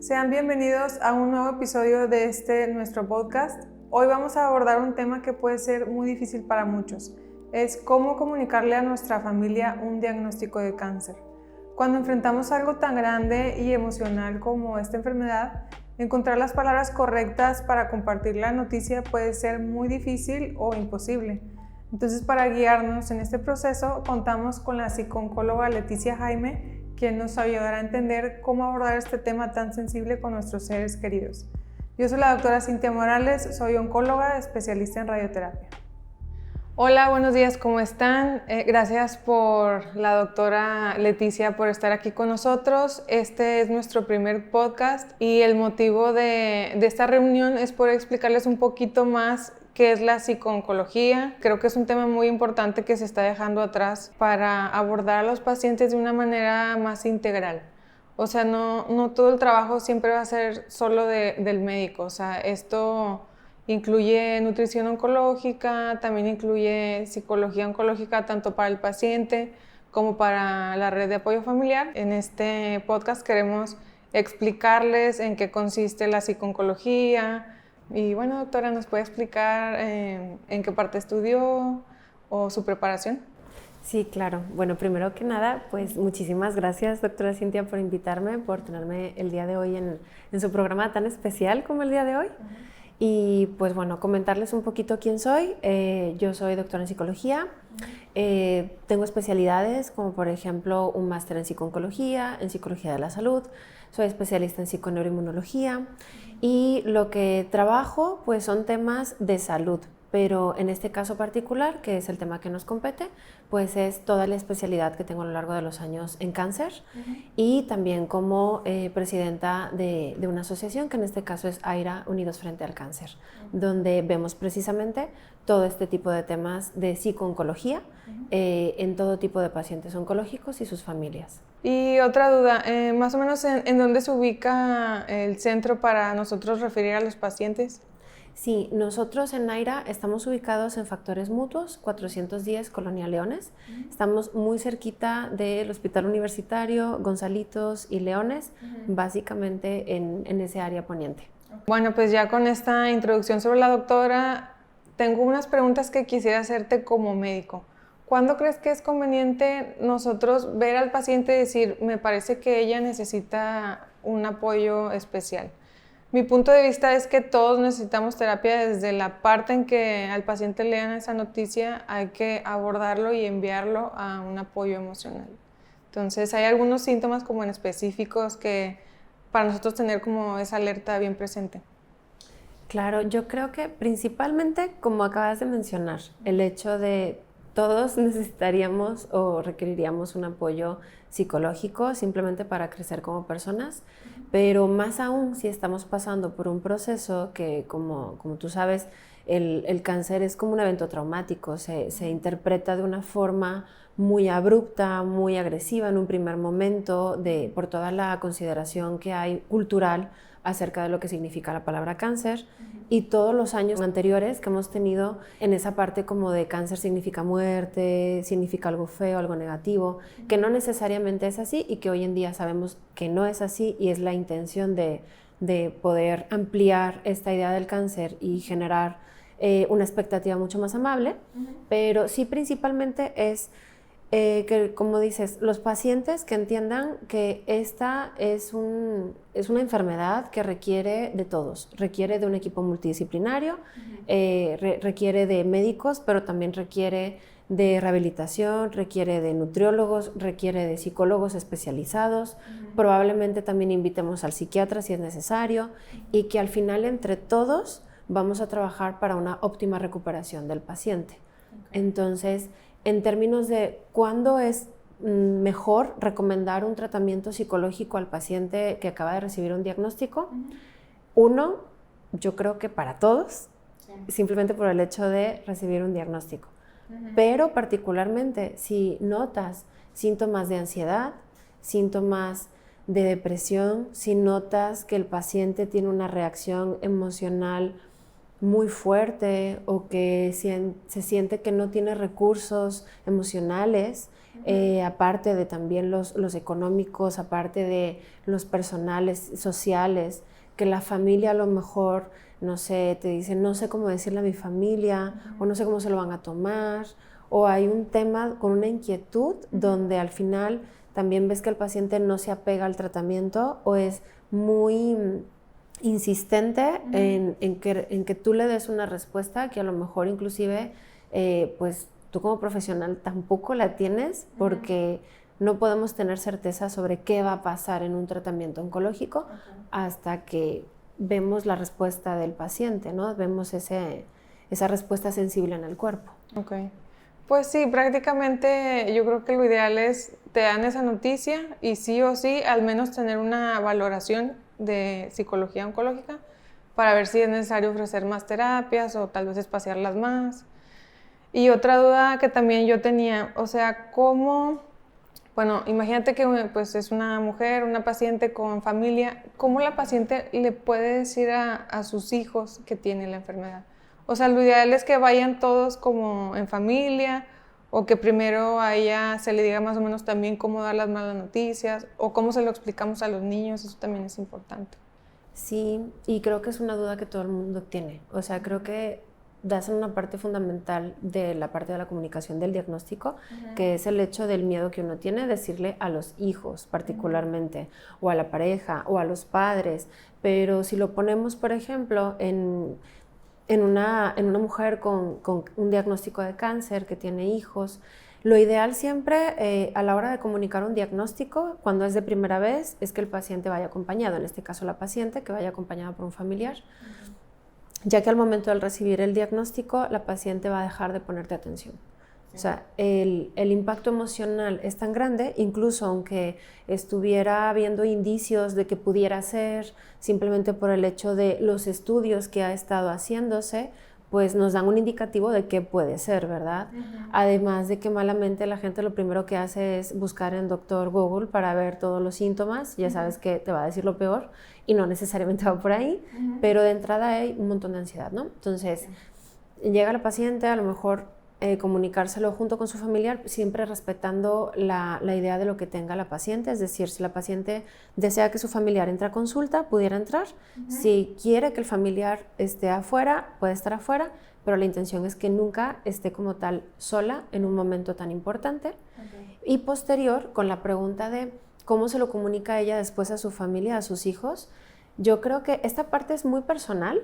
Sean bienvenidos a un nuevo episodio de nuestro podcast. Hoy vamos a abordar un tema que puede ser muy difícil para muchos. Es cómo comunicarle a nuestra familia un diagnóstico de cáncer. Cuando enfrentamos algo tan grande y emocional como esta enfermedad, encontrar las palabras correctas para compartir la noticia puede ser muy difícil o imposible. Entonces, para guiarnos en este proceso, contamos con la psicooncóloga Leticia Jaime, quien nos ayudará a entender cómo abordar este tema tan sensible con nuestros seres queridos. Yo soy la doctora Cintia Morales, soy oncóloga, especialista en radioterapia. Hola, buenos días, ¿cómo están? Gracias por la doctora Leticia por estar aquí con nosotros. Este es nuestro primer podcast y el motivo de esta reunión es poder explicarles un poquito más qué es la psicooncología. Creo que es un tema muy importante que se está dejando atrás para abordar a los pacientes de una manera más integral. O sea, no todo el trabajo siempre va a ser solo del médico. O sea, esto incluye nutrición oncológica, también incluye psicología oncológica tanto para el paciente como para la red de apoyo familiar. En este podcast queremos explicarles en qué consiste la psicooncología. Y bueno, doctora, ¿nos puede explicar en qué parte estudió o su preparación? Sí, claro. Bueno, primero que nada, pues muchísimas gracias, doctora Cintia, por invitarme, por tenerme el día de hoy en su programa tan especial como el día de hoy. Y pues bueno, comentarles un poquito quién soy. Yo soy doctora en psicología. Tengo especialidades como por ejemplo un máster en psicooncología, en psicología de la salud. Soy especialista en psiconeuroinmunología y lo que trabajo pues son temas de salud, pero en este caso particular, que es el tema que nos compete, pues es toda la especialidad que tengo a lo largo de los años en cáncer y también como presidenta de una asociación que en este caso es AIRA Unidos Frente al Cáncer, donde vemos precisamente todo este tipo de temas de psicooncología en todo tipo de pacientes oncológicos y sus familias. Y otra duda, más o menos en dónde se ubica el centro para nosotros referir a los pacientes. Sí, nosotros en AIRA estamos ubicados en Factores Mutuos, 410 Colonia Leones. Estamos muy cerquita del Hospital Universitario, Gonzalitos y Leones, básicamente en ese área poniente. Bueno, pues ya con esta introducción sobre la doctora, tengo unas preguntas que quisiera hacerte como médico. ¿Cuándo crees que es conveniente nosotros ver al paciente y decir, me parece que ella necesita un apoyo especial? Mi punto de vista es que todos necesitamos terapia desde la parte en que al paciente le dan esa noticia, hay que abordarlo y enviarlo a un apoyo emocional. Entonces, hay algunos síntomas como en específicos que para nosotros tener como esa alerta bien presente. Claro, yo creo que principalmente, como acabas de mencionar, el hecho de todos necesitaríamos o requeriríamos un apoyo psicológico simplemente para crecer como personas, pero más aún si estamos pasando por un proceso que, como tú sabes, el cáncer es como un evento traumático, se interpreta de una forma muy abrupta, muy agresiva en un primer momento, por toda la consideración que hay cultural acerca de lo que significa la palabra cáncer y todos los años anteriores que hemos tenido en esa parte como de cáncer significa muerte, significa algo feo, algo negativo, que no necesariamente es así y que hoy en día sabemos que no es así y es la intención de poder ampliar esta idea del cáncer y generar una expectativa mucho más amable, pero sí principalmente es que, como dices, los pacientes que entiendan que esta es una enfermedad que requiere de todos, requiere de un equipo multidisciplinario, requiere de médicos, pero también requiere de rehabilitación, requiere de nutriólogos, requiere de psicólogos especializados, probablemente también invitemos al psiquiatra si es necesario y que al final entre todos vamos a trabajar para una óptima recuperación del paciente. Entonces, en términos de cuándo es mejor recomendar un tratamiento psicológico al paciente que acaba de recibir un diagnóstico, uno, yo creo que para todos, simplemente por el hecho de recibir un diagnóstico. Pero particularmente si notas síntomas de ansiedad, síntomas de depresión, si notas que el paciente tiene una reacción emocional muy fuerte o que se siente que no tiene recursos emocionales, aparte de también los económicos, aparte de los personales, sociales, que la familia a lo mejor, no sé, te dicen, no sé cómo decirle a mi familia, o no sé cómo se lo van a tomar, o hay un tema con una inquietud donde al final también ves que el paciente no se apega al tratamiento o es muy insistente en que tú le des una respuesta que a lo mejor inclusive pues tú como profesional tampoco la tienes porque no podemos tener certeza sobre qué va a pasar en un tratamiento oncológico hasta que vemos la respuesta del paciente, ¿no? Vemos esa respuesta sensible en el cuerpo. Ok. Pues sí, prácticamente yo creo que lo ideal es te dan esa noticia y sí o sí al menos tener una valoración de psicología oncológica para ver si es necesario ofrecer más terapias o tal vez espaciarlas más. Y otra duda que también yo tenía, o sea, ¿cómo, bueno, imagínate que pues es una mujer, una paciente con familia, ¿cómo la paciente le puede decir a sus hijos que tiene la enfermedad? O sea, lo ideal es que vayan todos como en familia o que primero a ella se le diga más o menos también cómo dar las malas noticias o cómo se lo explicamos a los niños, eso también es importante. Sí, y creo que es una duda que todo el mundo tiene. O sea, creo que das en una parte fundamental de la parte de la comunicación del diagnóstico, que es el hecho del miedo que uno tiene de decirle a los hijos particularmente, o a la pareja, o a los padres. Pero si lo ponemos, por ejemplo, en una mujer con un diagnóstico de cáncer que tiene hijos, lo ideal siempre a la hora de comunicar un diagnóstico, cuando es de primera vez, es que el paciente vaya acompañado, en este caso la paciente, que vaya acompañada por un familiar, ya que al momento de recibir el diagnóstico, la paciente va a dejar de ponerte atención. O sea, el impacto emocional es tan grande, incluso aunque estuviera viendo indicios de que pudiera ser, simplemente por el hecho de los estudios que ha estado haciéndose, pues nos dan un indicativo de qué puede ser, ¿verdad? Además de que malamente la gente lo primero que hace es buscar en Doctor Google para ver todos los síntomas, ya sabes que te va a decir lo peor y no necesariamente va por ahí, pero de entrada hay un montón de ansiedad, ¿no? Entonces, llega la paciente, a lo mejor comunicárselo junto con su familiar, siempre respetando la idea de lo que tenga la paciente, es decir, si la paciente desea que su familiar entre a consulta, pudiera entrar, si quiere que el familiar esté afuera, puede estar afuera, pero la intención es que nunca esté como tal sola en un momento tan importante. Y posterior, con la pregunta de cómo se lo comunica ella después a su familia, a sus hijos, yo creo que esta parte es muy personal,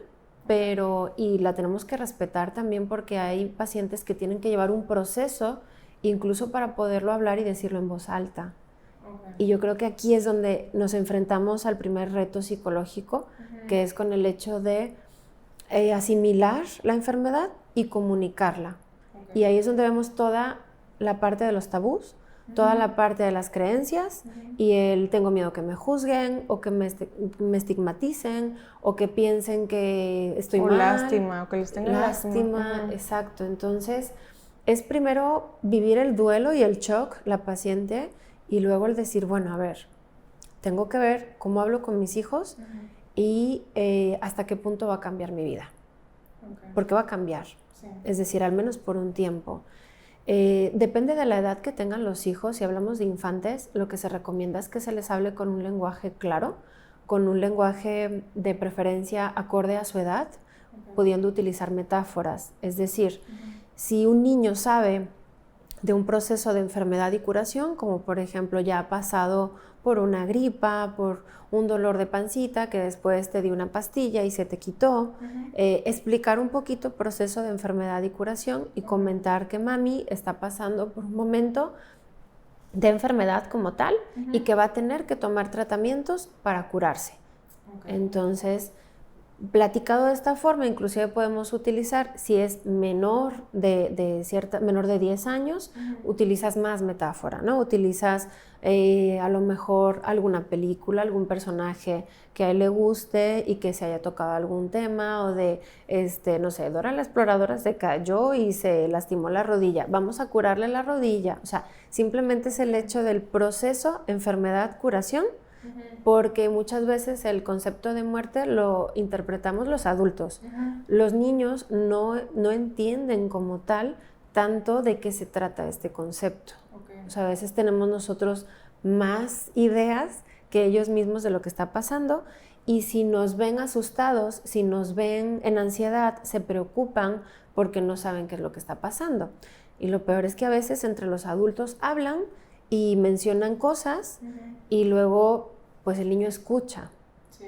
y la tenemos que respetar también porque hay pacientes que tienen que llevar un proceso incluso para poderlo hablar y decirlo en voz alta. Y yo creo que aquí es donde nos enfrentamos al primer reto psicológico, que es con el hecho de asimilar la enfermedad y comunicarla. Y ahí es donde vemos toda la parte de los tabús, toda la parte de las creencias y el tengo miedo que me juzguen o que me estigmaticen o que piensen que estoy mal. O lástima, o que les tengan lástima. Exacto. Entonces, es primero vivir el duelo y el shock, la paciente, y luego el decir, bueno, a ver, tengo que ver cómo hablo con mis hijos y hasta qué punto va a cambiar mi vida. Porque va a cambiar. Sí. Es decir, al menos por un tiempo. Depende de la edad que tengan los hijos. Si hablamos de infantes, lo que se recomienda es que se les hable con un lenguaje claro, con un lenguaje de preferencia acorde a su edad, pudiendo utilizar metáforas. Es decir, si un niño sabe de un proceso de enfermedad y curación, como por ejemplo ya ha pasado por una gripa, por un dolor de pancita, que después te di una pastilla y se te quitó, explicar un poquito el proceso de enfermedad y curación y comentar que mami está pasando por un momento de enfermedad como tal y que va a tener que tomar tratamientos para curarse. Entonces, platicado de esta forma, inclusive podemos utilizar, si es menor menor de 10 años, utilizas más metáfora, ¿no? Utilizas a lo mejor alguna película, algún personaje que a él le guste y que se haya tocado algún tema o de, no sé, Dora la exploradora se cayó y se lastimó la rodilla, vamos a curarle la rodilla. O sea, simplemente es el hecho del proceso, enfermedad, curación, porque muchas veces el concepto de muerte lo interpretamos los adultos. Los niños no entienden como tal tanto de qué se trata este concepto. O sea, a veces tenemos nosotros más ideas que ellos mismos de lo que está pasando, y si nos ven asustados, si nos ven en ansiedad, se preocupan porque no saben qué es lo que está pasando. Y lo peor es que a veces entre los adultos hablan y mencionan cosas y luego pues el niño escucha. Sí.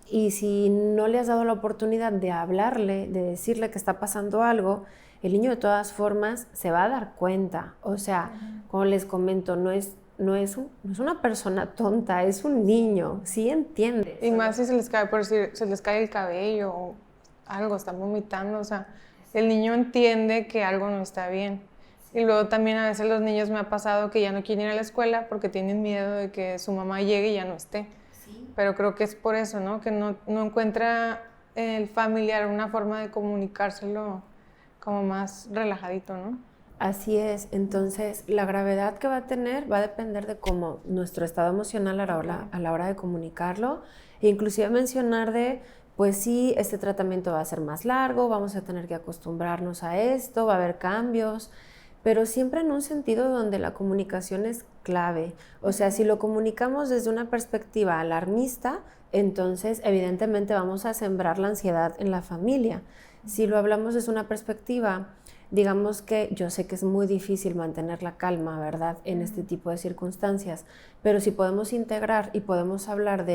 Y si no le has dado la oportunidad de hablarle, de decirle que está pasando algo, el niño de todas formas se va a dar cuenta. O sea, como les comento, no es una persona tonta, es un niño, sí entiende. Y más si se les cae, por decir, se les cae el cabello o algo, están vomitando, o sea, el niño entiende que algo no está bien. Y luego también a veces los niños me ha pasado que ya no quieren ir a la escuela porque tienen miedo de que su mamá llegue y ya no esté. Sí. Pero creo que es por eso, ¿no? Que no encuentra el familiar una forma de comunicárselo como más relajadito, ¿no? Así es. Entonces, la gravedad que va a tener va a depender de cómo nuestro estado emocional a la hora de comunicarlo, e inclusive mencionar pues sí, este tratamiento va a ser más largo, vamos a tener que acostumbrarnos a esto, va a haber cambios, pero siempre en un sentido donde la comunicación es clave. O sea, si lo comunicamos desde una perspectiva alarmista, entonces evidentemente vamos a sembrar la ansiedad en la familia. Si lo hablamos desde una perspectiva, digamos que yo sé que es muy difícil mantener la calma, ¿verdad?, en este tipo de circunstancias, pero si podemos integrar y podemos hablar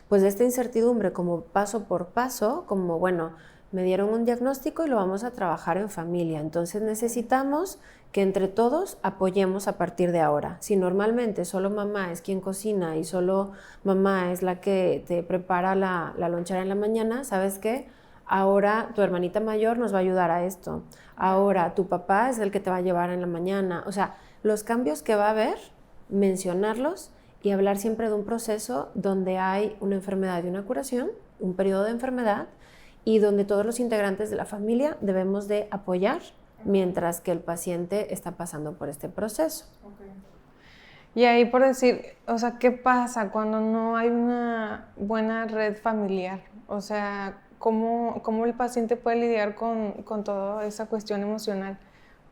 pues de esta incertidumbre como paso por paso, como bueno, me dieron un diagnóstico y lo vamos a trabajar en familia, entonces necesitamos que entre todos apoyemos a partir de ahora. Si normalmente solo mamá es quien cocina y solo mamá es la que te prepara la lonchera en la mañana, ¿sabes qué? Ahora tu hermanita mayor nos va a ayudar a esto, ahora tu papá es el que te va a llevar en la mañana. O sea, los cambios que va a haber, mencionarlos y hablar siempre de un proceso donde hay una enfermedad y una curación, un periodo de enfermedad, y donde todos los integrantes de la familia debemos de apoyar mientras que el paciente está pasando por este proceso. Okay. Y ahí por decir, o sea, ¿qué pasa cuando no hay una buena red familiar? O sea, ¿cómo el paciente puede lidiar con toda esa cuestión emocional?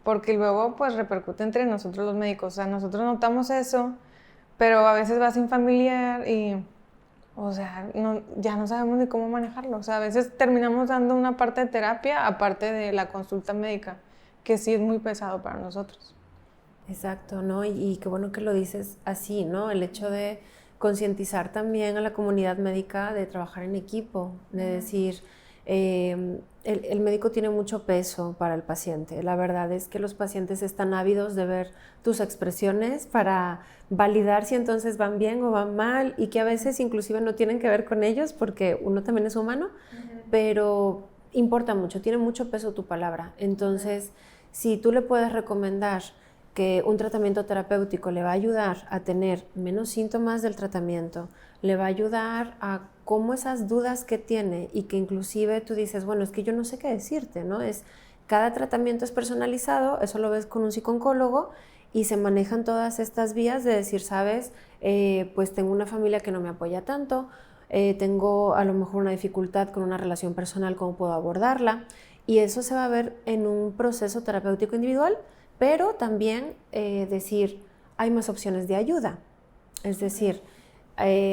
Porque luego pues repercute entre nosotros los médicos. O sea, nosotros notamos eso, pero a veces va sin familiar y... O sea, ya no sabemos ni cómo manejarlo. O sea, a veces terminamos dando una parte de terapia aparte de la consulta médica, que sí es muy pesado para nosotros. Exacto, ¿no? Y qué bueno que lo dices así, ¿no? El hecho de concientizar también a la comunidad médica de trabajar en equipo, de decir, el médico tiene mucho peso para el paciente. La verdad es que los pacientes están ávidos de ver tus expresiones para validar si entonces van bien o van mal, y que a veces inclusive no tienen que ver con ellos porque uno también es humano, pero importa mucho, tiene mucho peso tu palabra. Entonces, si tú le puedes recomendar que un tratamiento terapéutico le va a ayudar a tener menos síntomas del tratamiento, le va a ayudar a cómo esas dudas que tiene, y que inclusive tú dices, bueno, es que yo no sé qué decirte, ¿no? Cada tratamiento es personalizado, eso lo ves con un psicooncólogo, y se manejan todas estas vías de decir, sabes, pues tengo una familia que no me apoya tanto, tengo a lo mejor una dificultad con una relación personal, ¿cómo puedo abordarla? Y eso se va a ver en un proceso terapéutico individual, pero también decir, hay más opciones de ayuda. Es decir,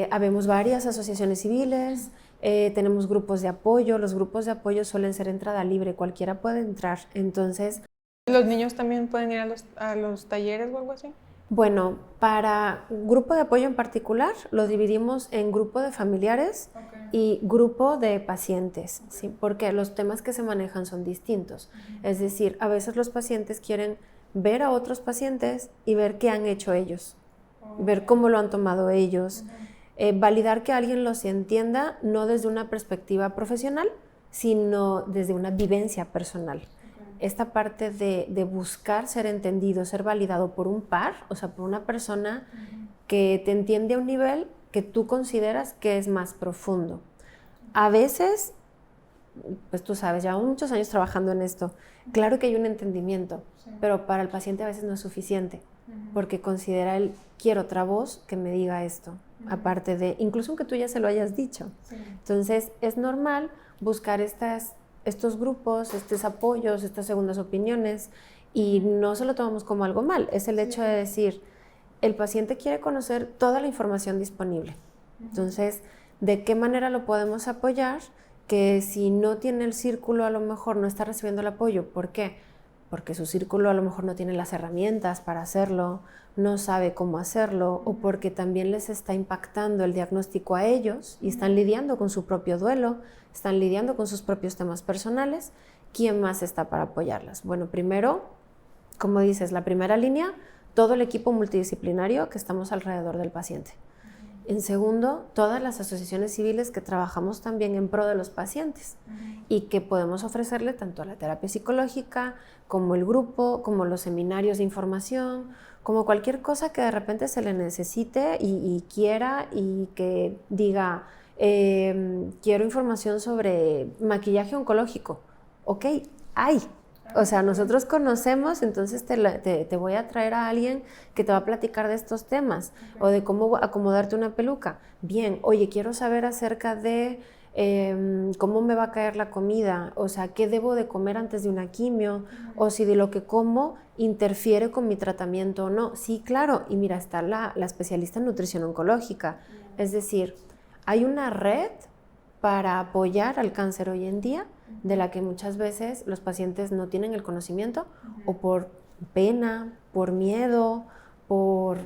habemos varias asociaciones civiles, tenemos grupos de apoyo. Los grupos de apoyo suelen ser entrada libre, cualquiera puede entrar. Entonces, ¿los niños también pueden ir a los talleres o algo así? Bueno, para grupo de apoyo en particular lo dividimos en grupo de familiares y grupo de pacientes, ¿sí? Porque los temas que se manejan son distintos. Es decir, a veces los pacientes quieren ver a otros pacientes y ver qué han hecho ellos, ver cómo lo han tomado ellos, validar que alguien los entienda, no desde una perspectiva profesional, sino desde una vivencia personal. Esta parte de buscar ser entendido, ser validado por un par, o sea, por una persona que te entiende a un nivel que tú consideras que es más profundo. A veces, pues tú sabes, llevo muchos años trabajando en esto, claro que hay un entendimiento, pero para el paciente a veces no es suficiente, porque considera él, quiero otra voz que me diga esto, aparte de, incluso aunque tú ya se lo hayas dicho. Entonces, es normal buscar estos grupos, estos apoyos, estas segundas opiniones, Y no se lo tomamos como algo mal, es el hecho de decir, el paciente quiere conocer toda la información disponible. Entonces, ¿de qué manera lo podemos apoyar? Que si no tiene el círculo, a lo mejor no está recibiendo el apoyo. ¿Por qué? Porque su círculo a lo mejor no tiene las herramientas para hacerlo, no sabe cómo hacerlo, o porque también les está impactando el diagnóstico a ellos y están lidiando con su propio duelo, están lidiando con sus propios temas personales. ¿Quién más está para apoyarlas? Bueno, primero, como dices, la primera línea, todo el equipo multidisciplinario que estamos alrededor del paciente. En segundo, todas las asociaciones civiles que trabajamos también en pro de los pacientes y que podemos ofrecerle tanto la terapia psicológica como el grupo, como los seminarios de información, como cualquier cosa que de repente se le necesite y quiera y que diga, quiero información sobre maquillaje oncológico. Ok, hay. O sea, nosotros conocemos, entonces te voy a traer a alguien que te va a platicar de estos temas o de cómo acomodarte una peluca. Bien, oye, quiero saber acerca de cómo me va a caer la comida, o sea, qué debo de comer antes de una quimio, o si de lo que como interfiere con mi tratamiento o no. Sí, claro, y mira, está la especialista en nutrición oncológica. Es decir, hay una red para apoyar al cáncer hoy en día, de la que muchas veces los pacientes no tienen el conocimiento o por pena, por miedo, por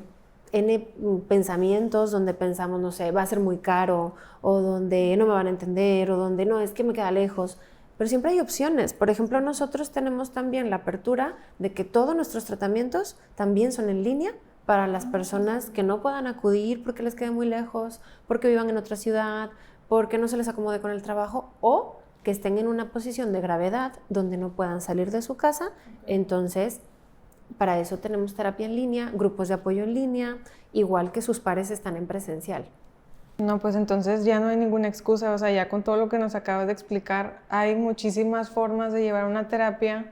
N pensamientos donde pensamos, no sé, va a ser muy caro o donde no me van a entender o donde no, es que me queda lejos. Pero siempre hay opciones. Por ejemplo, nosotros tenemos también la apertura de que todos nuestros tratamientos también son en línea para las personas que no puedan acudir porque les quede muy lejos, porque vivan en otra ciudad, porque no se les acomode con el trabajo o que estén en una posición de gravedad donde no puedan salir de su casa. Entonces, para eso tenemos terapia en línea, grupos de apoyo en línea, igual que sus pares están en presencial. No, pues entonces ya no hay ninguna excusa, o sea, ya con todo lo que nos acabas de explicar, hay muchísimas formas de llevar una terapia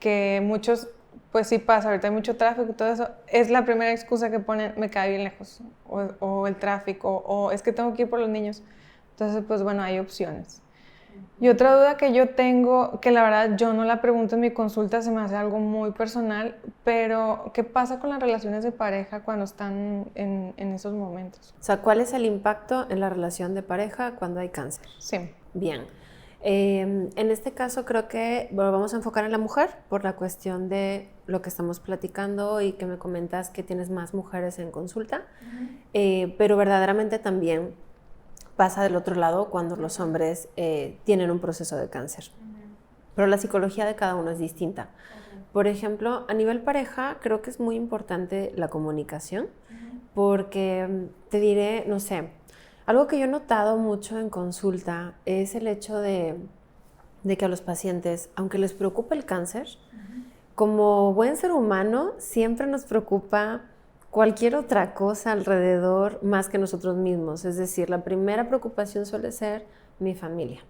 que muchos, pues sí pasa, ahorita hay mucho tráfico y todo eso, es la primera excusa que ponen, me queda bien lejos, o el tráfico, o es que tengo que ir por los niños. Entonces, pues bueno, hay opciones. Y otra duda que yo tengo, que la verdad yo no la pregunto en mi consulta, se me hace algo muy personal, pero ¿qué pasa con las relaciones de pareja cuando están en esos momentos? O sea, ¿cuál es el impacto en la relación de pareja cuando hay cáncer? Sí. Bien. En este caso creo que vamos a enfocar en la mujer por la cuestión de lo que estamos platicando y que me comentas que tienes más mujeres en consulta, pero verdaderamente también pasa del otro lado cuando los hombres tienen un proceso de cáncer. Pero la psicología de cada uno es distinta. Por ejemplo, a nivel pareja, creo que es muy importante la comunicación, porque te diré, no sé, algo que yo he notado mucho en consulta es el hecho de que a los pacientes, aunque les preocupa el cáncer, como buen ser humano, siempre nos preocupa cualquier otra cosa alrededor más que nosotros mismos. Es decir, la primera preocupación suele ser mi familia.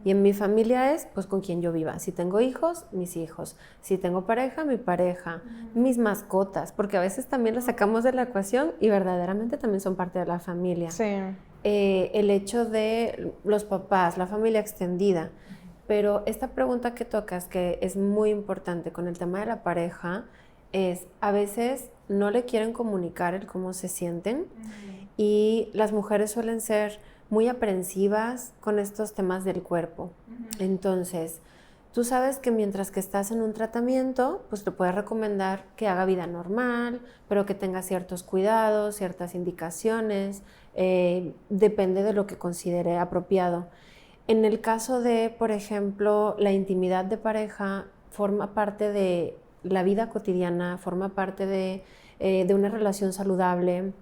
Y en mi familia es, pues, con quien yo viva. Si tengo hijos, mis hijos. Si tengo pareja, mi pareja. Mis mascotas, porque a veces también las sacamos de la ecuación y verdaderamente también son parte de la familia. Sí. El hecho de los papás, la familia extendida. Pero esta pregunta que tocas, que es muy importante con el tema de la pareja, es a veces no le quieren comunicar el cómo se sienten y las mujeres suelen ser muy aprensivas con estos temas del cuerpo. Entonces, tú sabes que mientras que estás en un tratamiento, pues te puedes recomendar que haga vida normal, pero que tenga ciertos cuidados, ciertas indicaciones, depende de lo que considere apropiado. En el caso de, por ejemplo, la intimidad de pareja forma parte de la vida cotidiana, forma parte de una relación saludable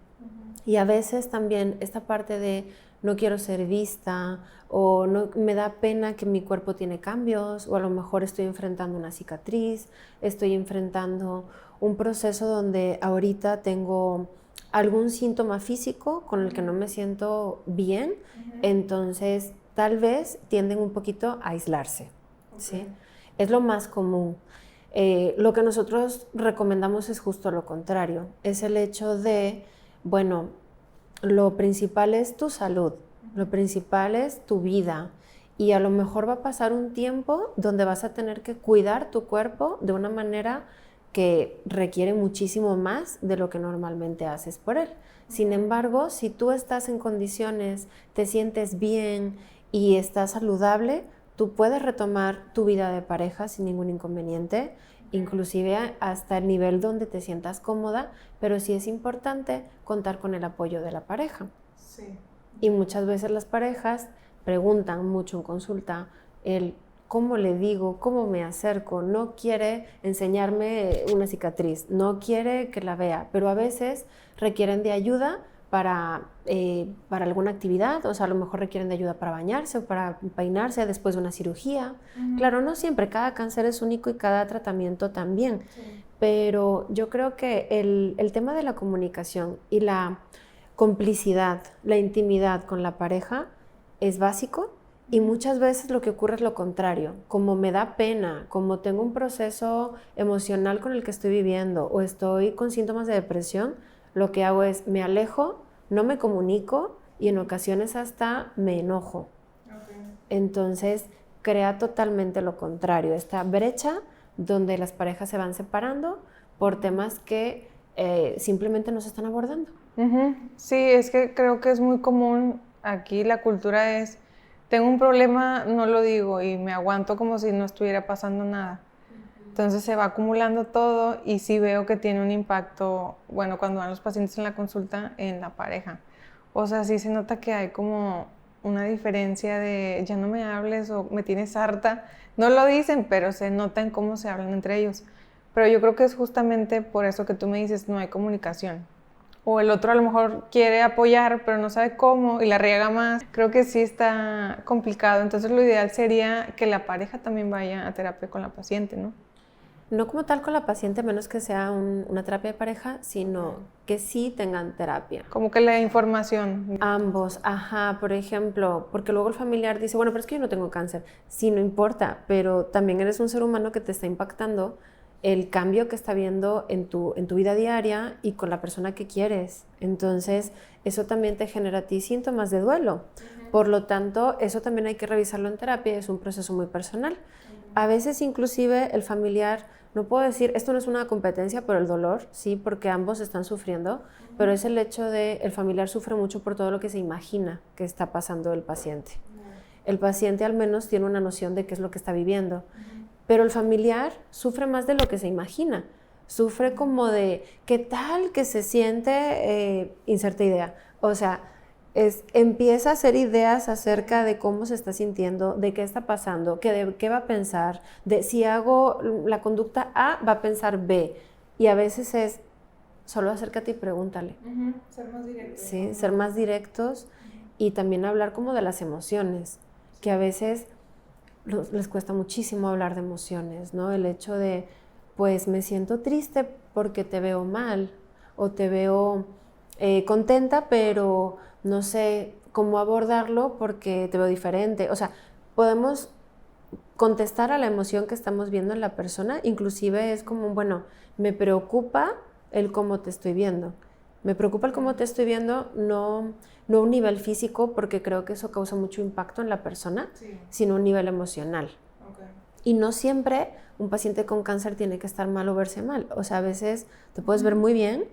y a veces también esta parte de no quiero ser vista o no, me da pena que mi cuerpo tiene cambios o a lo mejor estoy enfrentando una cicatriz, estoy enfrentando un proceso donde ahorita tengo algún síntoma físico con el que no me siento bien, entonces tal vez tienden un poquito a aislarse, ¿sí? Es lo más común. Lo que nosotros recomendamos es justo lo contrario, es el hecho de, bueno, lo principal es tu salud, lo principal es tu vida y a lo mejor va a pasar un tiempo donde vas a tener que cuidar tu cuerpo de una manera que requiere muchísimo más de lo que normalmente haces por él. Sin embargo, si tú estás en condiciones, te sientes bien y estás saludable, tú puedes retomar tu vida de pareja sin ningún inconveniente, inclusive hasta el nivel donde te sientas cómoda, pero sí es importante contar con el apoyo de la pareja. Sí. Y muchas veces las parejas preguntan mucho en consulta el cómo le digo, cómo me acerco, no quiere enseñarme una cicatriz, no quiere que la vea, pero a veces requieren de ayuda para alguna actividad, o sea, a lo mejor requieren de ayuda para bañarse o para peinarse después de una cirugía. Claro, no siempre, cada cáncer es único y cada tratamiento también, pero yo creo que el tema de la comunicación y la complicidad, la intimidad con la pareja es básico. Y muchas veces lo que ocurre es lo contrario, como me da pena, como tengo un proceso emocional con el que estoy viviendo o estoy con síntomas de depresión, lo que hago es me alejo, no me comunico y en ocasiones hasta me enojo. Entonces crea totalmente lo contrario, esta brecha donde las parejas se van separando por temas que simplemente no se están abordando. Sí, es que creo que es muy común aquí, la cultura es tengo un problema, no lo digo y me aguanto como si no estuviera pasando nada. Entonces se va acumulando todo y sí veo que tiene un impacto, bueno, cuando van los pacientes en la consulta, en la pareja. O sea, sí se nota que hay como una diferencia de ya no me hables o me tienes harta. No lo dicen, pero se nota en cómo se hablan entre ellos. Pero yo creo que es justamente por eso que tú me dices, no hay comunicación. O el otro a lo mejor quiere apoyar, pero no sabe cómo y la riega más. Creo que sí está complicado. Entonces lo ideal sería que la pareja también vaya a terapia con la paciente, ¿no? No como tal con la paciente, a menos que sea una terapia de pareja, sino que sí tengan terapia. Como que la información. Ambos, ajá, por ejemplo, porque luego el familiar dice, bueno, pero es que yo no tengo cáncer. Sí, no importa, pero también eres un ser humano que te está impactando el cambio que está viendo en tu vida diaria y con la persona que quieres. Entonces, eso también te genera a ti síntomas de duelo. Por lo tanto, eso también hay que revisarlo en terapia, es un proceso muy personal. A veces inclusive el familiar, no puedo decir, esto no es una competencia por el dolor, sí, porque ambos están sufriendo, pero es el hecho de el familiar sufre mucho por todo lo que se imagina que está pasando el paciente. El paciente al menos tiene una noción de qué es lo que está viviendo, pero el familiar sufre más de lo que se imagina. Sufre como de, ¿qué tal que se siente? Inserta idea. O sea, empieza a hacer ideas acerca de cómo se está sintiendo, de qué está pasando, de qué va a pensar, de si hago la conducta A, va a pensar B. Y a veces es, solo acércate y pregúntale. Ser más directos. Sí, ser más directos y también hablar como de las emociones, que a veces les cuesta muchísimo hablar de emociones, ¿no? El hecho de, pues me siento triste porque te veo mal o te veo contenta, pero no sé cómo abordarlo porque te veo diferente. O sea, podemos contestar a la emoción que estamos viendo en la persona, inclusive es como, bueno, me preocupa el cómo te estoy viendo. Me preocupa el cómo te estoy viendo, no a un nivel físico, porque creo que eso causa mucho impacto en la persona, sino a un nivel emocional. Y no siempre un paciente con cáncer tiene que estar mal o verse mal. O sea, a veces te puedes ver muy bien,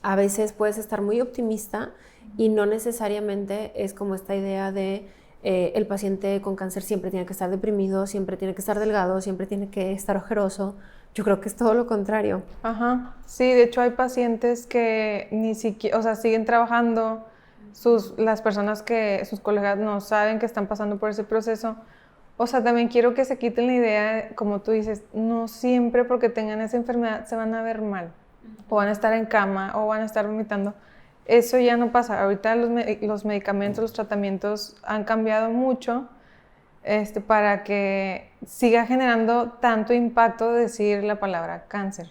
a veces puedes estar muy optimista y no necesariamente es como esta idea de el paciente con cáncer siempre tiene que estar deprimido, siempre tiene que estar delgado, siempre tiene que estar ojeroso. Yo creo que es todo lo contrario. Ajá, sí, de hecho hay pacientes que ni siquiera, o sea, siguen trabajando, las personas sus colegas no saben que están pasando por ese proceso. O sea, también quiero que se quiten la idea, como tú dices, no siempre porque tengan esa enfermedad se van a ver mal, o van a estar en cama, o van a estar vomitando. Eso ya no pasa. Ahorita los medicamentos, los tratamientos han cambiado mucho para que siga generando tanto impacto decir la palabra cáncer.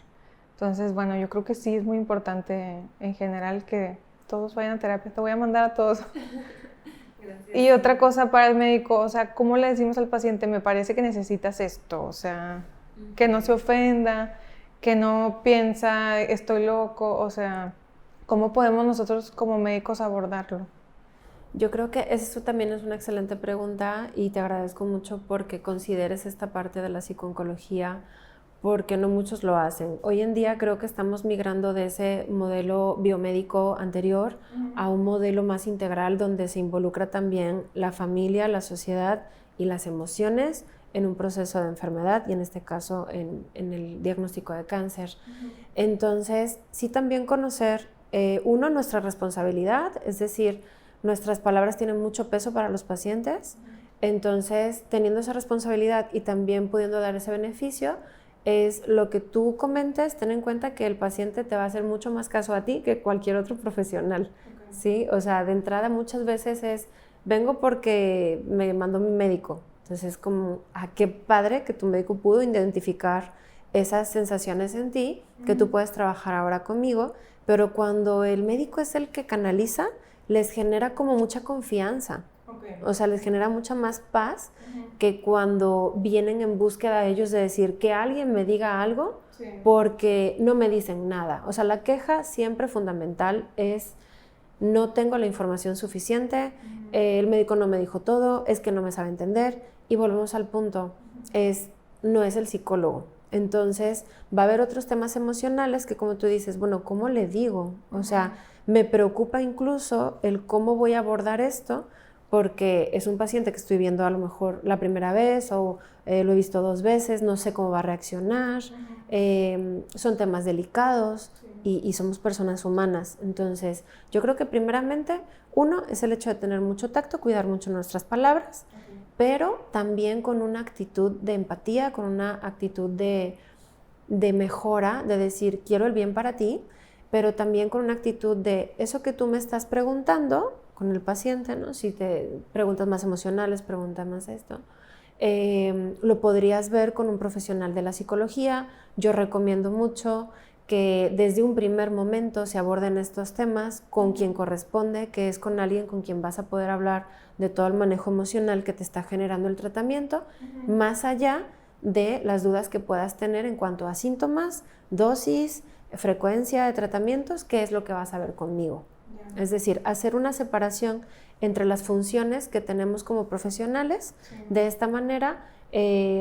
Entonces, bueno, yo creo que sí es muy importante en general que todos vayan a terapia. Te voy a mandar a todos. Gracias. Y otra cosa para el médico, o sea, ¿cómo le decimos al paciente? Me parece que necesitas esto, o sea, que no se ofenda, que no piensa, estoy loco, o sea, ¿cómo podemos nosotros como médicos abordarlo? Yo creo que eso también es una excelente pregunta y te agradezco mucho porque consideres esta parte de la psicooncología, porque no muchos lo hacen. Hoy en día creo que estamos migrando de ese modelo biomédico anterior a un modelo más integral donde se involucra también la familia, la sociedad y las emociones en un proceso de enfermedad y en este caso en el diagnóstico de cáncer. Entonces, sí también conocer, uno, nuestra responsabilidad, es decir, nuestras palabras tienen mucho peso para los pacientes, entonces teniendo esa responsabilidad y también pudiendo dar ese beneficio, es lo que tú comentes, ten en cuenta que el paciente te va a hacer mucho más caso a ti que cualquier otro profesional, ¿sí? O sea, de entrada muchas veces es, vengo porque me mandó mi médico, entonces es como, qué padre que tu médico pudo identificar esas sensaciones en ti, que tú puedes trabajar ahora conmigo, pero cuando el médico es el que canaliza, les genera como mucha confianza. O sea, les genera mucha más paz que cuando vienen en búsqueda de ellos de decir que alguien me diga algo porque no me dicen nada. O sea, la queja siempre fundamental es no tengo la información suficiente, el médico no me dijo todo, es que no me sabe entender y volvemos al punto, no es el psicólogo. Entonces va a haber otros temas emocionales que como tú dices, bueno, ¿cómo le digo? O sea, me preocupa incluso el cómo voy a abordar esto porque es un paciente que estoy viendo a lo mejor la primera vez o lo he visto 2 veces, no sé cómo va a reaccionar, son temas delicados y somos personas humanas. Entonces, yo creo que primeramente, uno es el hecho de tener mucho tacto, cuidar mucho nuestras palabras, pero también con una actitud de empatía, con una actitud de mejora, de decir, quiero el bien para ti, pero también con una actitud de eso que tú me estás preguntando con el paciente, ¿no? Si te preguntas más emocionales, preguntas más esto, lo podrías ver con un profesional de la psicología. Yo recomiendo mucho que desde un primer momento se aborden estos temas con quien corresponde, que es con alguien con quien vas a poder hablar de todo el manejo emocional que te está generando el tratamiento, más allá de las dudas que puedas tener en cuanto a síntomas, dosis, frecuencia de tratamientos, qué es lo que vas a ver conmigo. Es decir, hacer una separación entre las funciones que tenemos como profesionales, de esta manera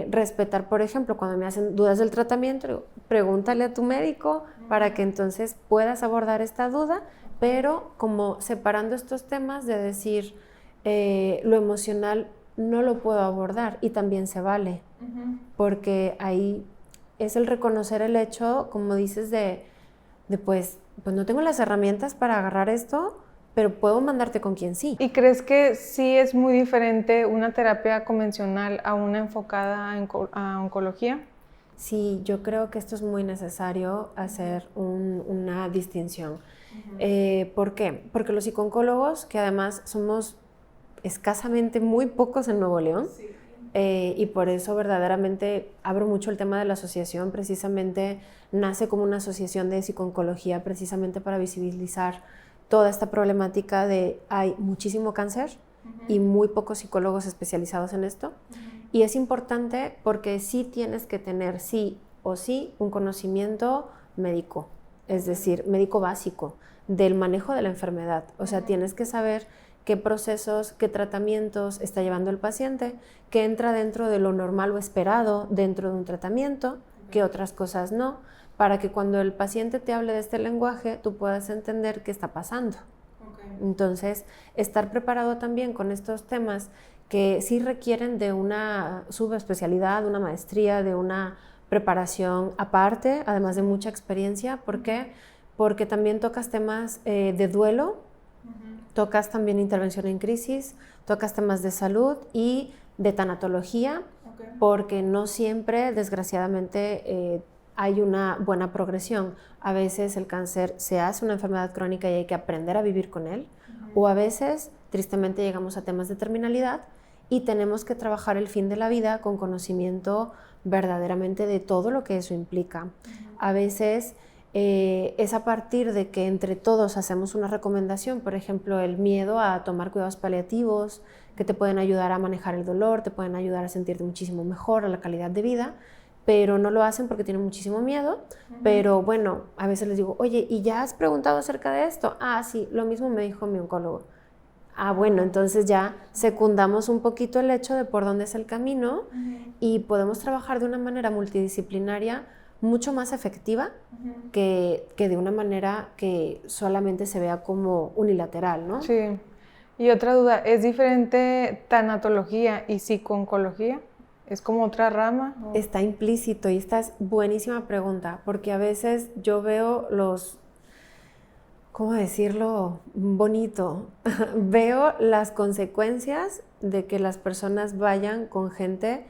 respetar, por ejemplo, cuando me hacen dudas del tratamiento, pregúntale a tu médico para que entonces puedas abordar esta duda, pero como separando estos temas de decir lo emocional no lo puedo abordar y también se vale, porque ahí es el reconocer el hecho, como dices, de pues no tengo las herramientas para agarrar esto, pero puedo mandarte con quien sí. ¿Y crees que sí es muy diferente una terapia convencional a una enfocada a oncología? Sí, yo creo que esto es muy necesario hacer una distinción. ¿Por qué? Porque los psicooncólogos, que además somos escasamente muy pocos en Nuevo León, y por eso verdaderamente abro mucho el tema de la asociación, precisamente nace como una asociación de psicooncología precisamente para visibilizar toda esta problemática de hay muchísimo cáncer y muy pocos psicólogos especializados en esto. Y es importante porque sí tienes que tener sí o sí un conocimiento médico, es decir, médico básico del manejo de la enfermedad. O sea, tienes que saber qué procesos, qué tratamientos está llevando el paciente, qué entra dentro de lo normal o esperado dentro de un tratamiento, qué otras cosas no, para que cuando el paciente te hable de este lenguaje, tú puedas entender qué está pasando. Entonces, estar preparado también con estos temas que sí requieren de una subespecialidad, de una maestría, de una preparación aparte, además de mucha experiencia. ¿Por qué? Porque también tocas temas de duelo, tocas también intervención en crisis, tocas temas de salud y de tanatología, porque no siempre, desgraciadamente, hay una buena progresión. A veces el cáncer se hace una enfermedad crónica y hay que aprender a vivir con él, o a veces, tristemente, llegamos a temas de terminalidad y tenemos que trabajar el fin de la vida con conocimiento verdaderamente de todo lo que eso implica. A veces es a partir de que entre todos hacemos una recomendación, por ejemplo, el miedo a tomar cuidados paliativos que te pueden ayudar a manejar el dolor, te pueden ayudar a sentirte muchísimo mejor, a la calidad de vida, pero no lo hacen porque tienen muchísimo miedo. Pero bueno, a veces les digo, oye, ¿y ya has preguntado acerca de esto? Ah, sí, lo mismo me dijo mi oncólogo. bueno, entonces ya secundamos un poquito el hecho de por dónde es el camino y podemos trabajar de una manera multidisciplinaria mucho más efectiva que de una manera que solamente se vea como unilateral, ¿no? Sí. Y otra duda, ¿es diferente tanatología y psico-oncología? ¿Es como otra rama? Está implícito y esta es buenísima pregunta, porque a veces yo veo ¿cómo decirlo? Bonito. Veo las consecuencias de que las personas vayan con gente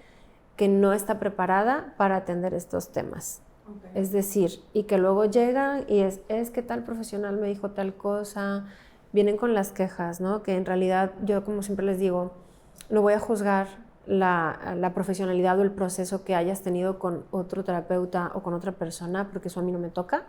que no está preparada para atender estos temas. Okay. Es decir, y que luego llegan y es que tal profesional me dijo tal cosa, vienen con las quejas, ¿no? Que en realidad yo, como siempre les digo, no voy a juzgar la profesionalidad o el proceso que hayas tenido con otro terapeuta o con otra persona, porque eso a mí no me toca.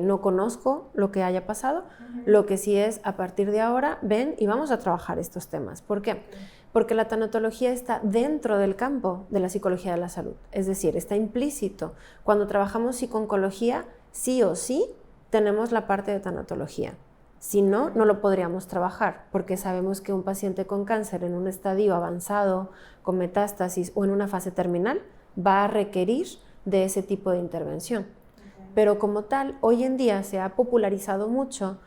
No conozco lo que haya pasado. Lo que sí es, a partir de ahora, ven y vamos a trabajar estos temas. ¿Por qué? Porque la tanatología está dentro del campo de la psicología de la salud, es decir, está implícito. Cuando trabajamos psico-oncología, sí o sí tenemos la parte de tanatología. Si no, no lo podríamos trabajar, porque sabemos que un paciente con cáncer en un estadio avanzado, con metástasis o en una fase terminal, va a requerir de ese tipo de intervención. Pero como tal, hoy en día se ha popularizado mucho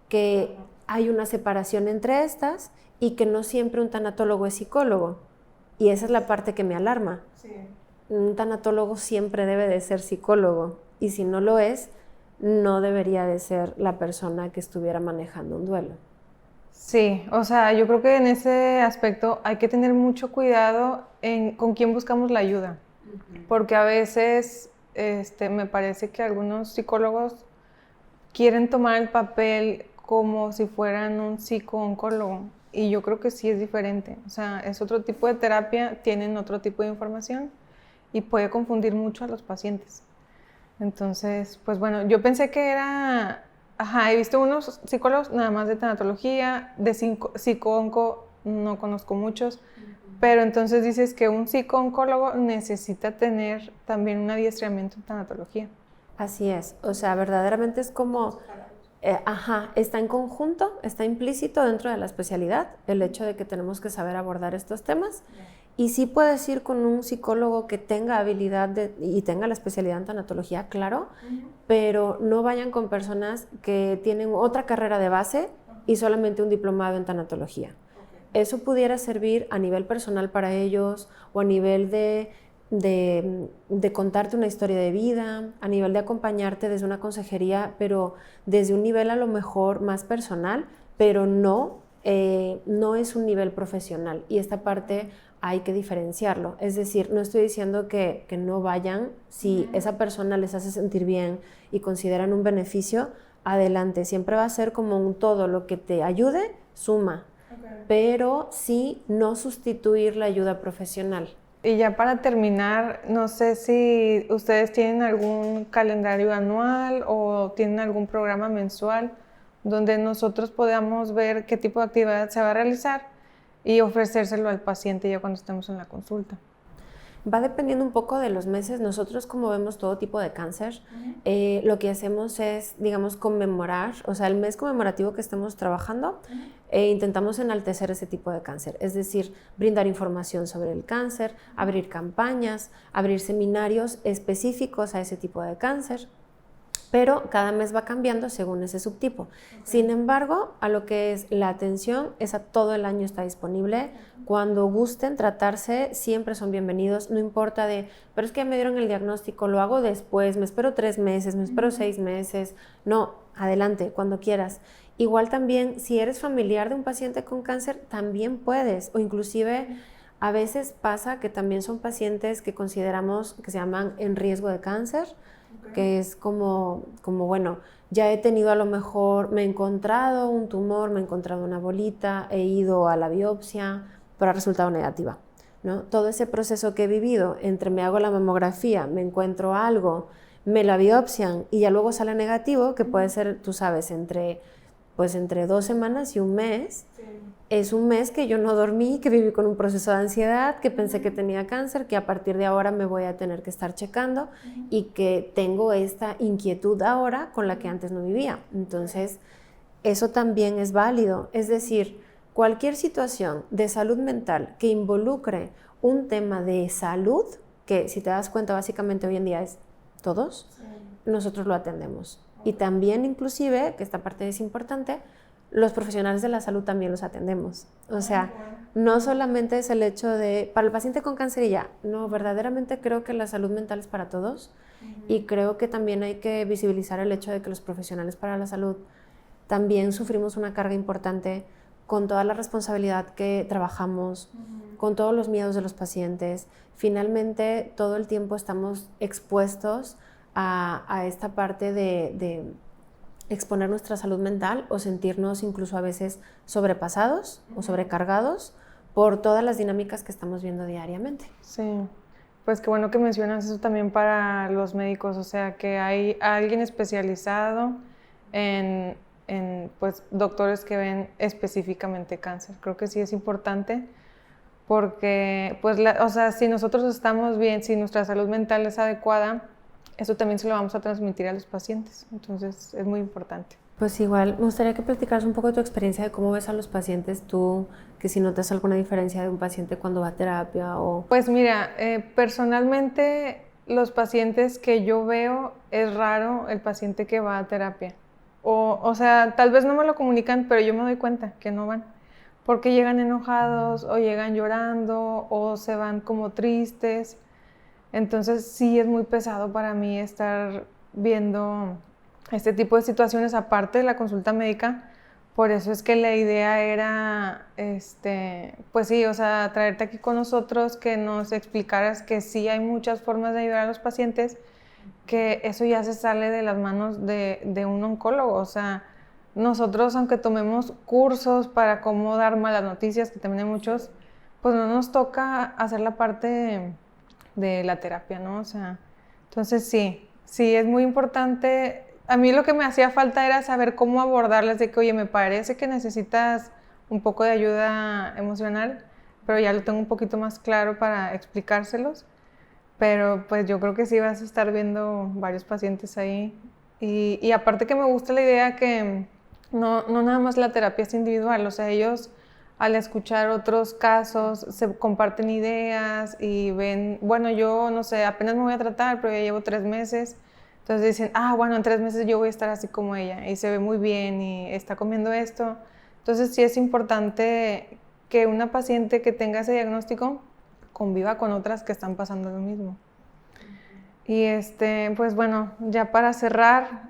que hay una separación entre estas y que no siempre un tanatólogo es psicólogo. Y esa es la parte que me alarma. Sí. Un tanatólogo siempre debe de ser psicólogo, y si no lo es, no debería de ser la persona que estuviera manejando un duelo. Sí, o sea, yo creo que en ese aspecto hay que tener mucho cuidado con quién buscamos la ayuda, porque a veces me parece que algunos psicólogos quieren tomar el papel como si fueran un psico-oncólogo, y yo creo que sí es diferente, o sea, es otro tipo de terapia, tienen otro tipo de información y puede confundir mucho a los pacientes. Entonces, pues bueno, yo pensé que era, he visto unos psicólogos nada más de tanatología, de psico-onco no conozco muchos, pero entonces dices que un psico-oncólogo necesita tener también un adiestramiento en tanatología. Así es, o sea, verdaderamente es como, está en conjunto, está implícito dentro de la especialidad el hecho de que tenemos que saber abordar estos temas. Y sí puedes ir con un psicólogo que tenga habilidad y tenga la especialidad en tanatología, claro, pero no vayan con personas que tienen otra carrera de base y solamente un diplomado en tanatología. Eso pudiera servir a nivel personal para ellos, o a nivel de contarte una historia de vida, a nivel de acompañarte desde una consejería, pero desde un nivel a lo mejor más personal, pero no es un nivel profesional, y esta parte hay que diferenciarlo. Es decir, no estoy diciendo que no vayan. Si esa persona les hace sentir bien y consideran un beneficio, adelante. Siempre va a ser como un todo, lo que te ayude, suma. Pero sí no sustituir la ayuda profesional. Y ya para terminar, no sé si ustedes tienen algún calendario anual o tienen algún programa mensual donde nosotros podamos ver qué tipo de actividad se va a realizar y ofrecérselo al paciente ya cuando estemos en la consulta. Va dependiendo un poco de los meses. Nosotros, como vemos todo tipo de cáncer, lo que hacemos es, digamos, conmemorar, o sea, el mes conmemorativo que estemos trabajando, intentamos enaltecer ese tipo de cáncer, es decir, brindar información sobre el cáncer, abrir campañas, abrir seminarios específicos a ese tipo de cáncer, pero cada mes va cambiando según ese subtipo. Sin embargo, a lo que es la atención, esa todo el año está disponible. Cuando gusten tratarse, siempre son bienvenidos, no importa pero es que me dieron el diagnóstico, lo hago después, me espero 3 meses, me espero 6 meses. No, adelante, cuando quieras. Igual también, si eres familiar de un paciente con cáncer, también puedes, o inclusive a veces pasa que también son pacientes que consideramos que se llaman en riesgo de cáncer, que es como bueno, ya he tenido a lo mejor, me he encontrado un tumor, me he encontrado una bolita, he ido a la biopsia, pero ha resultado negativa, ¿no? Todo ese proceso que he vivido, entre me hago la mamografía, me encuentro algo, me la biopsian y ya luego sale negativo, que puede ser, tú sabes, entre 2 semanas y un mes. Sí. Es un mes que yo no dormí, que viví con un proceso de ansiedad, que pensé que tenía cáncer, que a partir de ahora me voy a tener que estar checando y que tengo esta inquietud ahora con la que antes no vivía. Entonces, eso también es válido. Es decir, cualquier situación de salud mental que involucre un tema de salud, que si te das cuenta básicamente hoy en día es todos, nosotros lo atendemos. Y también inclusive, que esta parte es importante, los profesionales de la salud también los atendemos. O sea, no solamente es el hecho de, para el paciente con cáncer y ya, no, verdaderamente creo que la salud mental es para todos y creo que también hay que visibilizar el hecho de que los profesionales para la salud también sufrimos una carga importante con toda la responsabilidad que trabajamos, con todos los miedos de los pacientes. Finalmente, todo el tiempo estamos expuestos a esta parte de exponer nuestra salud mental o sentirnos incluso a veces sobrepasados o sobrecargados por todas las dinámicas que estamos viendo diariamente. Sí, pues qué bueno que mencionas eso también para los médicos, o sea, que hay alguien especializado en pues, doctores que ven específicamente cáncer. Creo que sí es importante porque, pues, o sea, si nosotros estamos bien, si nuestra salud mental es adecuada, eso también se lo vamos a transmitir a los pacientes. Entonces, es muy importante. Pues igual, me gustaría que platicaras un poco de tu experiencia de cómo ves a los pacientes tú, que si notas alguna diferencia de un paciente cuando va a terapia o... Pues mira, personalmente los pacientes que yo veo, es raro el paciente que va a terapia. O sea, tal vez no me lo comunican, pero yo me doy cuenta que no van. Porque llegan enojados o llegan llorando o se van como tristes. Entonces sí es muy pesado para mí estar viendo este tipo de situaciones aparte de la consulta médica. Por eso es que la idea era, pues sí, o sea, traerte aquí con nosotros, que nos explicaras que sí hay muchas formas de ayudar a los pacientes, que eso ya se sale de las manos de un oncólogo. O sea, nosotros, aunque tomemos cursos para cómo dar malas noticias, que también hay muchos, pues no nos toca hacer la parte de la terapia, ¿no? O sea, entonces sí es muy importante. A mí lo que me hacía falta era saber cómo abordarles, de que, oye, me parece que necesitas un poco de ayuda emocional, pero ya lo tengo un poquito más claro para explicárselos. Pero pues yo creo que sí vas a estar viendo varios pacientes ahí. Y aparte que me gusta la idea que no nada más la terapia es individual, o sea, ellos al escuchar otros casos se comparten ideas y ven, bueno, yo no sé, apenas me voy a tratar, pero ya llevo 3 meses. Entonces dicen, bueno, en 3 meses yo voy a estar así como ella y se ve muy bien y está comiendo esto. Entonces sí es importante que una paciente que tenga ese diagnóstico conviva con otras que están pasando lo mismo. Y pues bueno, ya para cerrar,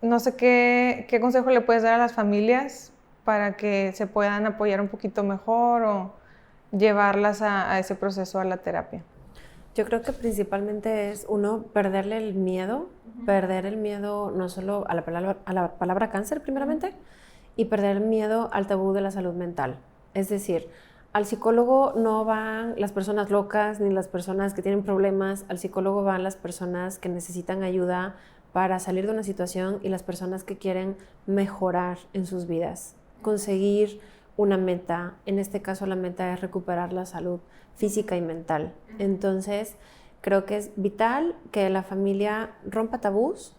no sé qué consejo le puedes dar a las familias para que se puedan apoyar un poquito mejor o llevarlas a ese proceso, a la terapia. Yo creo que principalmente es, uno, perderle el miedo, perder el miedo no solo a la palabra cáncer primeramente, y perder el miedo al tabú de la salud mental. Es decir, al psicólogo no van las personas locas ni las personas que tienen problemas, al psicólogo van las personas que necesitan ayuda para salir de una situación y las personas que quieren mejorar en sus vidas, conseguir una meta. En este caso la meta es recuperar la salud física y mental. Entonces creo que es vital que la familia rompa tabús,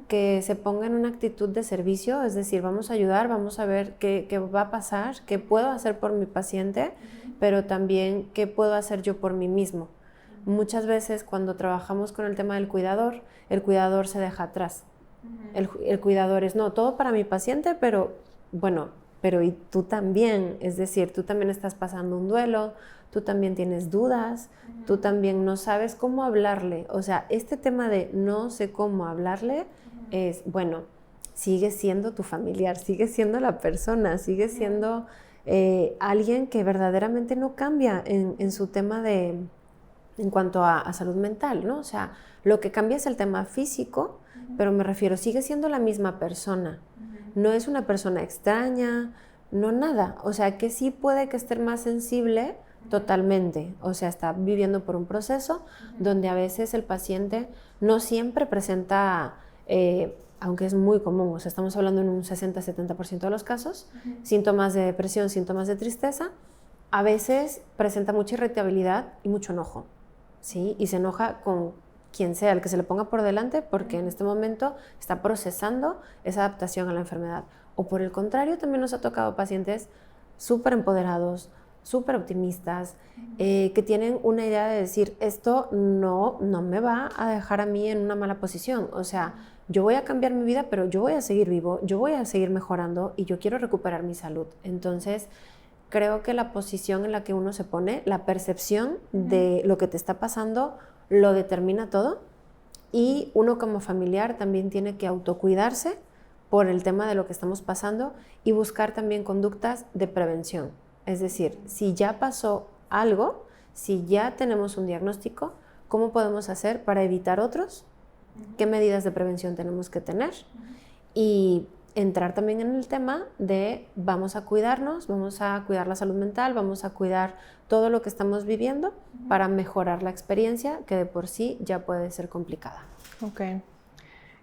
que se ponga en una actitud de servicio, es decir, vamos a ayudar, vamos a ver qué va a pasar, qué puedo hacer por mi paciente, pero también qué puedo hacer yo por mí mismo. Muchas veces cuando trabajamos con el tema del cuidador, el cuidador se deja atrás. El cuidador es, no, todo para mi paciente, pero bueno, pero y tú también, es decir, tú también estás pasando un duelo, tú también tienes dudas, tú también no sabes cómo hablarle. O sea, este tema de no sé cómo hablarle es, bueno, sigue siendo tu familiar, sigue siendo la persona, sigue siendo alguien que verdaderamente no cambia en su tema en cuanto a salud mental, ¿no? O sea, lo que cambia es el tema físico, pero me refiero, sigue siendo la misma persona. No es una persona extraña, no nada. O sea, que sí puede que esté más sensible totalmente. O sea, está viviendo por un proceso donde a veces el paciente no siempre presenta, aunque es muy común, o sea, estamos hablando en un 60-70% de los casos, síntomas de depresión, síntomas de tristeza. A veces presenta mucha irritabilidad y mucho enojo, ¿sí? Y se enoja con quien sea, el que se le ponga por delante, porque en este momento está procesando esa adaptación a la enfermedad. O por el contrario, también nos ha tocado pacientes súper empoderados, súper optimistas, que tienen una idea de decir, esto no me va a dejar a mí en una mala posición. O sea, yo voy a cambiar mi vida, pero yo voy a seguir vivo, yo voy a seguir mejorando y yo quiero recuperar mi salud. Entonces, creo que la posición en la que uno se pone, la percepción de lo que te está pasando, lo determina todo. Y uno como familiar también tiene que autocuidarse por el tema de lo que estamos pasando y buscar también conductas de prevención. Es decir, si ya pasó algo, si ya tenemos un diagnóstico, ¿cómo podemos hacer para evitar otros? ¿Qué medidas de prevención tenemos que tener? Y entrar también en el tema de vamos a cuidarnos, vamos a cuidar la salud mental, vamos a cuidar todo lo que estamos viviendo para mejorar la experiencia que de por sí ya puede ser complicada. Ok.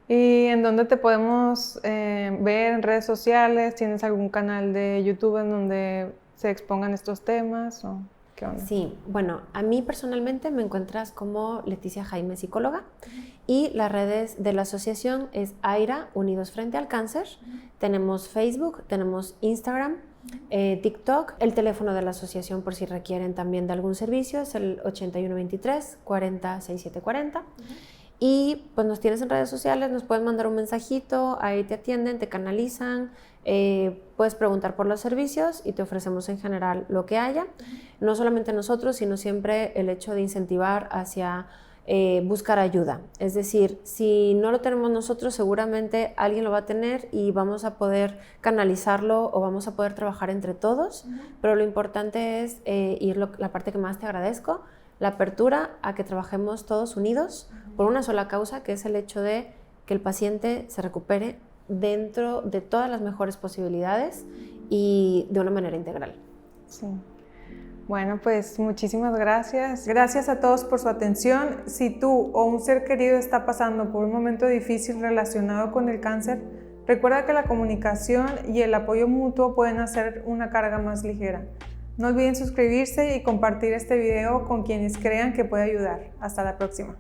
¿Y en dónde te podemos ver en redes sociales? ¿Tienes algún canal de YouTube en donde se expongan estos temas? ¿O qué onda? Sí, bueno, a mí personalmente me encuentras como Leticia Jaime, psicóloga, y las redes de la asociación es AIRA, Unidos Frente al Cáncer. Tenemos Facebook, tenemos Instagram, TikTok. El teléfono de la asociación, por si requieren también de algún servicio, es el 8123 40 6740. Y pues nos tienes en redes sociales, nos puedes mandar un mensajito, ahí te atienden, te canalizan, puedes preguntar por los servicios y te ofrecemos en general lo que haya. No solamente nosotros, sino siempre el hecho de incentivar hacia buscar ayuda. Es decir, si no lo tenemos nosotros, seguramente alguien lo va a tener y vamos a poder canalizarlo o vamos a poder trabajar entre todos, pero lo importante es, y es la parte que más te agradezco, la apertura a que trabajemos todos unidos por una sola causa, que es el hecho de que el paciente se recupere dentro de todas las mejores posibilidades y de una manera integral. Sí. Bueno, pues muchísimas gracias. Gracias a todos por su atención. Si tú o un ser querido está pasando por un momento difícil relacionado con el cáncer, recuerda que la comunicación y el apoyo mutuo pueden hacer una carga más ligera. No olviden suscribirse y compartir este video con quienes crean que puede ayudar. Hasta la próxima.